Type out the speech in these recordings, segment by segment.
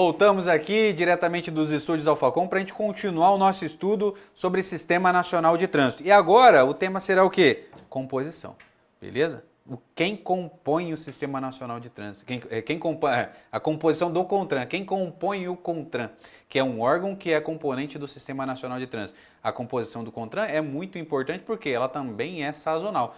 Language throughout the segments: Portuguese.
Voltamos aqui diretamente dos estúdios Alfacom para a gente continuar o nosso estudo sobre Sistema Nacional de Trânsito. E agora o tema será o quê? Composição, beleza? Quem compõe o Sistema Nacional de Trânsito? Quem compõe, a composição do CONTRAN, quem compõe o CONTRAN, que é um órgão que é componente do Sistema Nacional de Trânsito. A composição do CONTRAN é muito importante porque ela também é sazonal.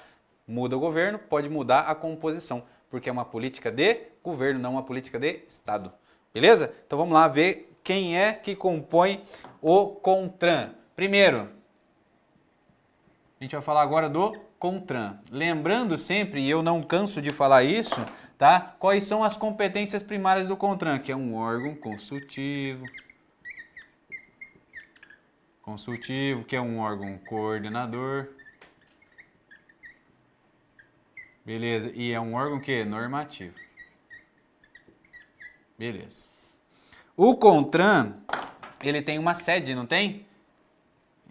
Muda o governo, pode mudar a composição, porque é uma política de governo, não uma política de Estado. Beleza? Então vamos lá ver quem é que compõe o CONTRAN. Primeiro, a gente vai falar agora do CONTRAN. Lembrando sempre, e eu não canso de falar isso, tá? Quais são as competências primárias do CONTRAN, que é um órgão consultivo, que é um órgão coordenador, beleza? E é um órgão que normativo. Beleza. O CONTRAN, ele tem uma sede, não tem?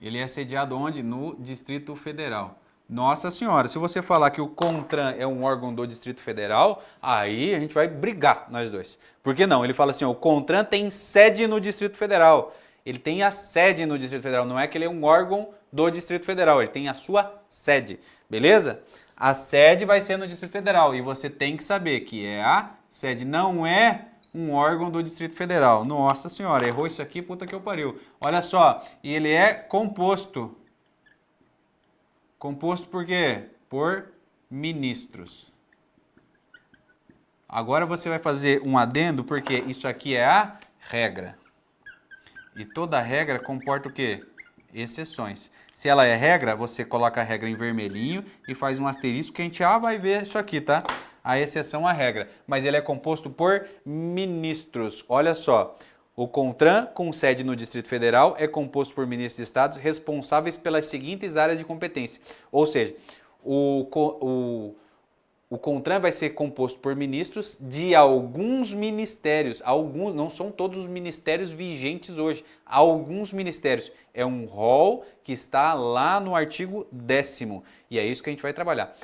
Ele é sediado onde? No Distrito Federal. Nossa Senhora, se você falar que o CONTRAN é um órgão do Distrito Federal, aí a gente vai brigar, nós dois. Por que não? Ele fala assim, ó, o CONTRAN tem sede no Distrito Federal. Ele tem a sede no Distrito Federal, não é que ele é um órgão do Distrito Federal, ele tem a sua sede, beleza? A sede vai ser no Distrito Federal e você tem que saber que é a sede, não é um órgão do Distrito Federal. Nossa Senhora, errou isso aqui, puta que eu pariu. Olha só, ele é composto. Composto por quê? Por ministros. Agora você vai fazer um adendo, porque isso aqui é a regra. E toda regra comporta o quê? Exceções. Se ela é regra, você coloca a regra em vermelhinho e faz um asterisco que a gente já vai ver isso aqui, tá? A exceção à regra, mas ele é composto por ministros. Olha só, o CONTRAN, com sede no Distrito Federal, é composto por ministros de estados responsáveis pelas seguintes áreas de competência. Ou seja, o CONTRAN vai ser composto por ministros de alguns ministérios. Alguns, não são todos os ministérios vigentes hoje. Alguns ministérios. É um rol que está lá no artigo 10º. E é isso que a gente vai trabalhar.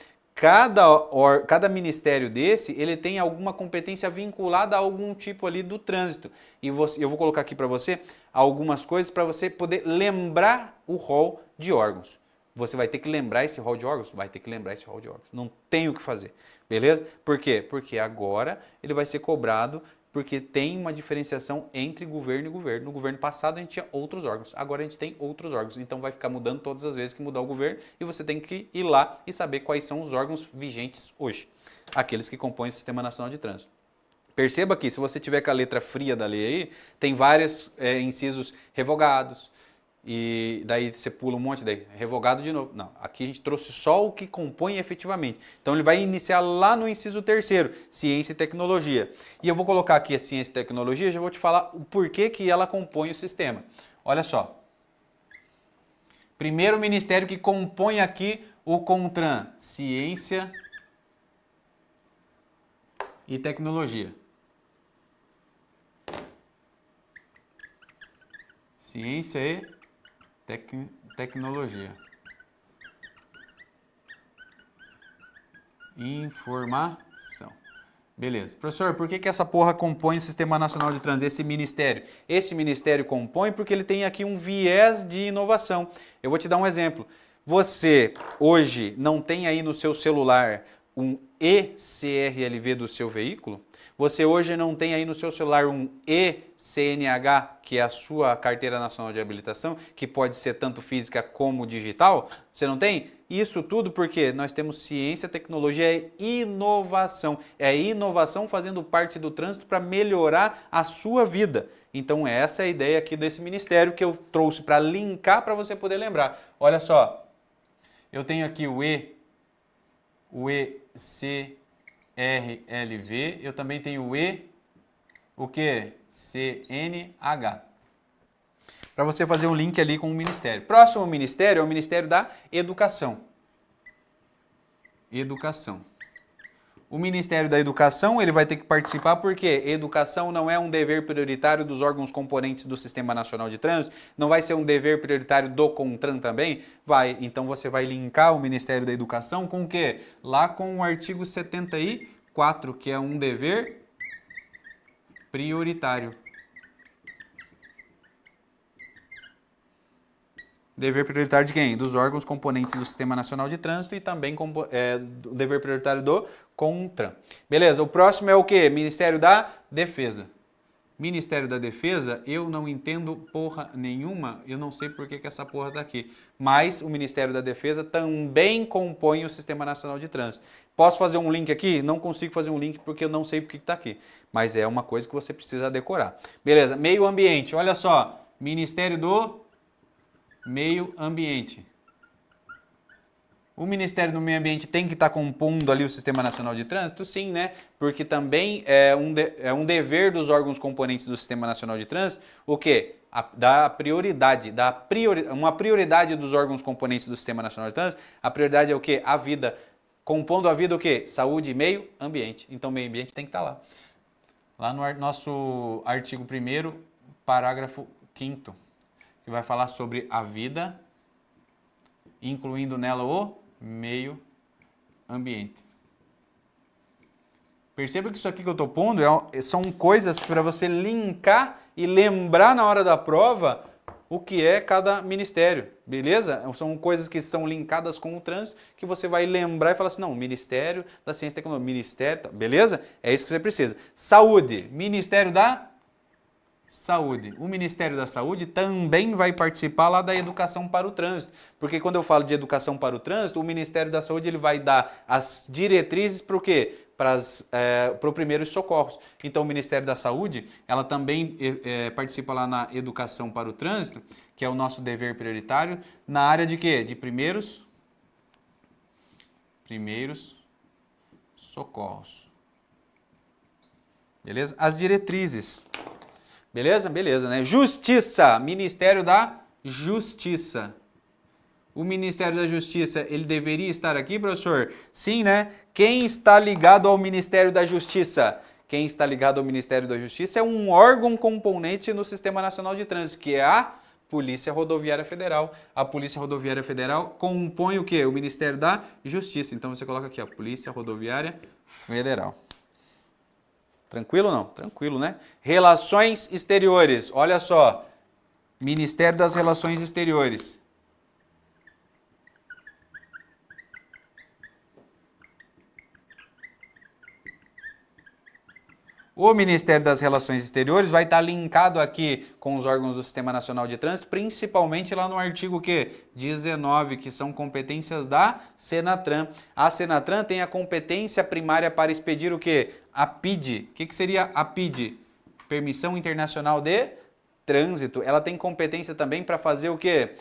Cada ministério desse, ele tem alguma competência vinculada a algum tipo ali do trânsito. E eu vou colocar aqui para você algumas coisas para você poder lembrar o rol de órgãos. Você vai ter que lembrar esse rol de órgãos? Vai ter que lembrar esse rol de órgãos. Não tem o que fazer, beleza? Por quê? Porque agora ele vai ser cobrado porque tem uma diferenciação entre governo e governo. No governo passado a gente tinha outros órgãos, agora a gente tem outros órgãos. Então vai ficar mudando todas as vezes que mudar o governo e você tem que ir lá e saber quais são os órgãos vigentes hoje. Aqueles que compõem o Sistema Nacional de Trânsito. Perceba que se você tiver com a letra fria da lei aí, tem vários incisos revogados. E daí você pula um monte, daí revogado de novo. Não, aqui a gente trouxe só o que compõe efetivamente. Então ele vai iniciar lá no inciso 3º, ciência e tecnologia. E eu vou colocar aqui a ciência e tecnologia, já vou te falar o porquê que ela compõe o sistema. Olha só. Primeiro ministério que compõe aqui o CONTRAN, ciência e tecnologia. Ciência e tecnologia. Informação. Beleza. Professor, por que essa porra compõe o Sistema Nacional de Trânsito, esse ministério? Esse ministério compõe porque ele tem aqui um viés de inovação. Eu vou te dar um exemplo. Você hoje não tem aí no seu celular um ECRLV do seu veículo? Você hoje não tem aí no seu celular um ECNH, que é a sua Carteira Nacional de Habilitação, que pode ser tanto física como digital? Você não tem? Isso tudo porque nós temos ciência, tecnologia e inovação. É a inovação fazendo parte do trânsito para melhorar a sua vida. Então essa é a ideia aqui desse ministério que eu trouxe para linkar para você poder lembrar. Olha só, eu tenho aqui o ECRLV, eu também tenho o que? CNH. Para você fazer um link ali com o ministério. Próximo ministério é o Ministério da Educação. Educação. O Ministério da Educação, ele vai ter que participar porque educação não é um dever prioritário dos órgãos componentes do Sistema Nacional de Trânsito, não vai ser um dever prioritário do CONTRAN também? Vai. Então você vai linkar o Ministério da Educação com o quê? Lá com o artigo 74, que é um dever prioritário. Dever prioritário de quem? Dos órgãos componentes do Sistema Nacional de Trânsito e também do dever prioritário do CONTRAN. Beleza, o próximo é o quê? Ministério da Defesa. Ministério da Defesa, eu não entendo porra nenhuma, eu não sei por que essa porra tá aqui. Mas o Ministério da Defesa também compõe o Sistema Nacional de Trânsito. Posso fazer um link aqui? Não consigo fazer um link porque eu não sei por que tá aqui. Mas é uma coisa que você precisa decorar. Beleza, meio ambiente, olha só. Ministério do Meio Ambiente. O Ministério do Meio Ambiente tem que estar compondo ali o Sistema Nacional de Trânsito? Sim, né? Porque também é um dever dos órgãos componentes do Sistema Nacional de Trânsito o quê? Uma prioridade dos órgãos componentes do Sistema Nacional de Trânsito, a prioridade é o quê? A vida. Compondo a vida o quê? Saúde e meio ambiente. Então, meio ambiente tem que estar lá. Lá no nosso artigo 1º, parágrafo 5º, que vai falar sobre a vida, incluindo nela o meio ambiente. Perceba que isso aqui que eu estou pondo são coisas para você linkar e lembrar na hora da prova o que é cada ministério, beleza? São coisas que estão linkadas com o trânsito que você vai lembrar e falar assim, não, Ministério da Ciência e Tecnologia, Ministério, beleza? É isso que você precisa. Saúde, Ministério da Saúde. O Ministério da Saúde também vai participar lá da educação para o trânsito, porque quando eu falo de educação para o trânsito, o Ministério da Saúde ele vai dar as diretrizes para o quê? Para os primeiros socorros. Então o Ministério da Saúde, ela também participa lá na educação para o trânsito, que é o nosso dever prioritário, na área de quê? De primeiros socorros. Beleza? As diretrizes. Beleza? Beleza, né? Justiça, Ministério da Justiça. O Ministério da Justiça, ele deveria estar aqui, professor? Sim, né? Quem está ligado ao Ministério da Justiça? Quem está ligado ao Ministério da Justiça é um órgão componente no Sistema Nacional de Trânsito, que é a Polícia Rodoviária Federal. A Polícia Rodoviária Federal compõe o quê? O Ministério da Justiça. Então você coloca aqui, a Polícia Rodoviária Federal. Tranquilo ou não? Tranquilo, né? Relações Exteriores. Olha só. Ministério das Relações Exteriores. O Ministério das Relações Exteriores vai estar linkado aqui com os órgãos do Sistema Nacional de Trânsito, principalmente lá no artigo 19, que são competências da Senatran. A Senatran tem a competência primária para expedir o quê? A PID. O que seria a PID? Permissão Internacional de Trânsito. Ela tem competência também para fazer o quê?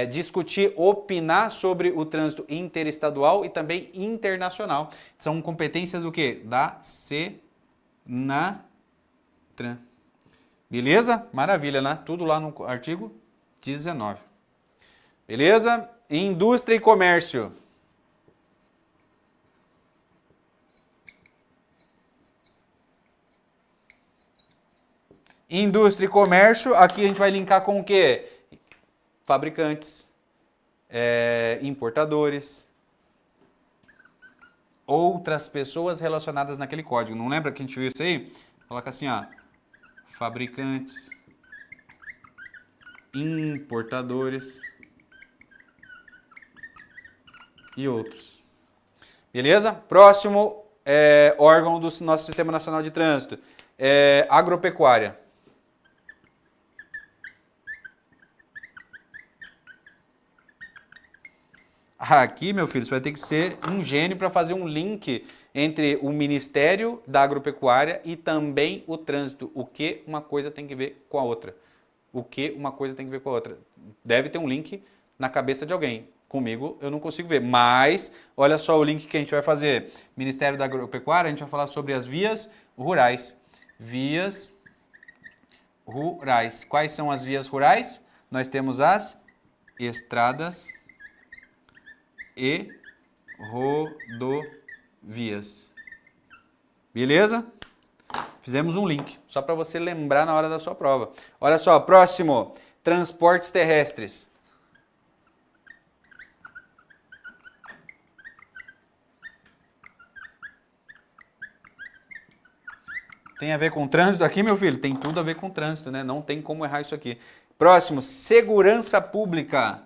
Discutir, opinar sobre o trânsito interestadual e também internacional. São competências do quê? Da Senatran. Beleza? Maravilha, né? Tudo lá no artigo 19. Beleza? Indústria e comércio. Indústria e comércio, aqui a gente vai linkar com o quê? Fabricantes, importadores, outras pessoas relacionadas naquele código. Não lembra que a gente viu isso aí? Coloca assim, ó. Fabricantes, importadores e outros. Beleza? Próximo órgão do nosso Sistema Nacional de Trânsito. Agropecuária. Aqui, meu filho, você vai ter que ser um gênio para fazer um link entre o Ministério da Agropecuária e também o trânsito. O que uma coisa tem que ver com a outra. O que uma coisa tem que ver com a outra. Deve ter um link na cabeça de alguém. Comigo eu não consigo ver, mas olha só o link que a gente vai fazer. Ministério da Agropecuária, a gente vai falar sobre as vias rurais. Vias rurais. Quais são as vias rurais? Nós temos as estradas e rodovias. Beleza? Fizemos um link, só para você lembrar na hora da sua prova. Olha só, próximo, transportes terrestres. Tem a ver com trânsito aqui, meu filho? Tem tudo a ver com trânsito, né? Não tem como errar isso aqui. Próximo, segurança pública.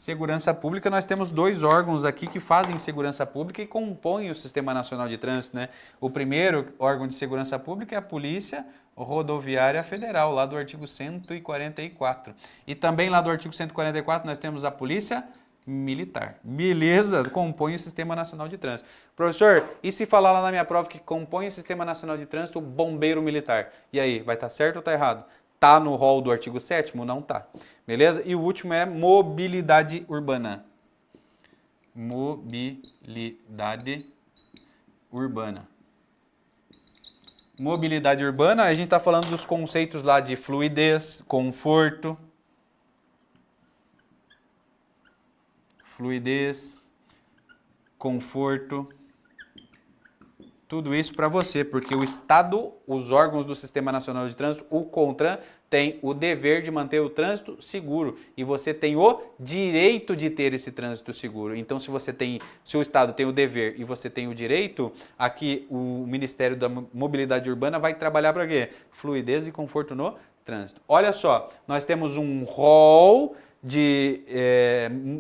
Segurança Pública, nós temos dois órgãos aqui que fazem segurança pública e compõem o Sistema Nacional de Trânsito, né? O primeiro órgão de segurança pública é a Polícia Rodoviária Federal, lá do artigo 144. E também lá do artigo 144 nós temos a Polícia Militar. Beleza? Compõe o Sistema Nacional de Trânsito. Professor, e se falar lá na minha prova que compõe o Sistema Nacional de Trânsito o Bombeiro Militar? E aí, vai estar certo ou está errado? Tá no rol do artigo 7º? Não tá. Beleza? E o último é mobilidade urbana. Mobilidade urbana. Mobilidade urbana, a gente está falando dos conceitos lá de fluidez, conforto. Fluidez, conforto. Tudo isso para você, porque o Estado, os órgãos do Sistema Nacional de Trânsito, o CONTRAN, tem o dever de manter o trânsito seguro e você tem o direito de ter esse trânsito seguro. Então, se o Estado tem o dever e você tem o direito, aqui o Ministério da Mobilidade Urbana vai trabalhar para quê? Fluidez e conforto no trânsito. Olha só, nós temos um rol de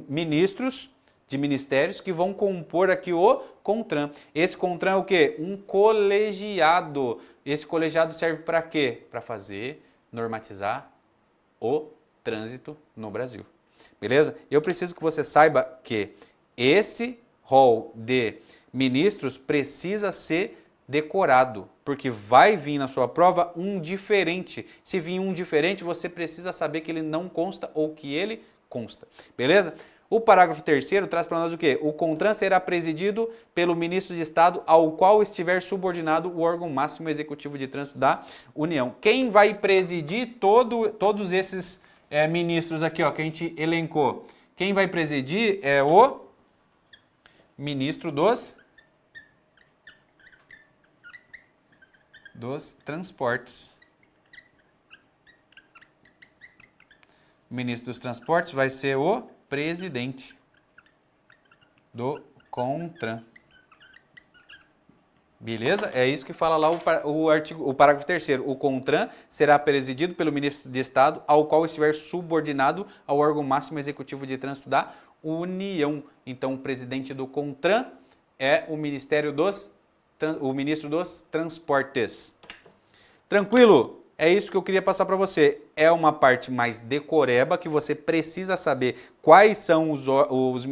ministros, de ministérios que vão compor aqui o CONTRAN. Esse CONTRAN é o quê? Um colegiado. Esse colegiado serve para quê? Para normatizar o trânsito no Brasil. Beleza? Eu preciso que você saiba que esse rol de ministros precisa ser decorado, porque vai vir na sua prova um diferente. Se vir um diferente, você precisa saber que ele não consta ou que ele consta. Beleza? O parágrafo 3º traz para nós o quê? O CONTRAN será presidido pelo ministro de Estado ao qual estiver subordinado o órgão máximo executivo de trânsito da União. Quem vai presidir todos esses ministros aqui, ó, que a gente elencou? Quem vai presidir é o ministro dos Transportes. O ministro dos Transportes vai ser o presidente do CONTRAN. Beleza? É isso que fala lá o parágrafo 3º. O CONTRAN será presidido pelo ministro de Estado ao qual estiver subordinado ao órgão máximo executivo de trânsito da União. Então, o presidente do CONTRAN é o ministro dos Transportes. Tranquilo? É isso que eu queria passar para você. É uma parte mais decoreba que você precisa saber quais são os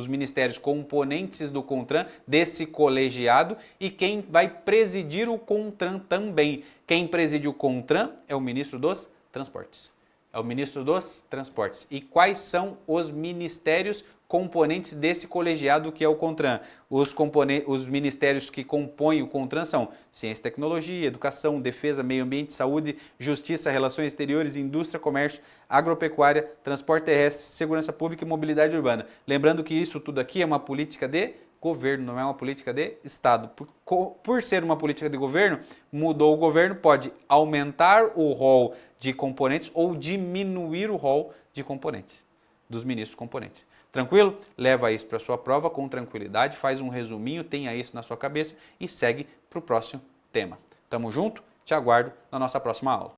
ministérios componentes do CONTRAN, desse colegiado, e quem vai presidir o CONTRAN também. Quem preside o CONTRAN é o ministro dos Transportes. É o ministro dos Transportes. E quais são os ministérios componentes desse colegiado que é o CONTRAN? Os ministérios que compõem o CONTRAN são Ciência e Tecnologia, Educação, Defesa, Meio Ambiente, Saúde, Justiça, Relações Exteriores, Indústria, Comércio, Agropecuária, Transporte Terrestre, Segurança Pública e Mobilidade Urbana. Lembrando que isso tudo aqui é uma política de governo, não é uma política de Estado. Por ser uma política de governo, mudou o governo, pode aumentar o rol de componentes ou diminuir o rol de componentes, dos ministros componentes. Tranquilo? Leva isso para a sua prova com tranquilidade, faz um resuminho, tenha isso na sua cabeça e segue para o próximo tema. Tamo junto? Te aguardo na nossa próxima aula.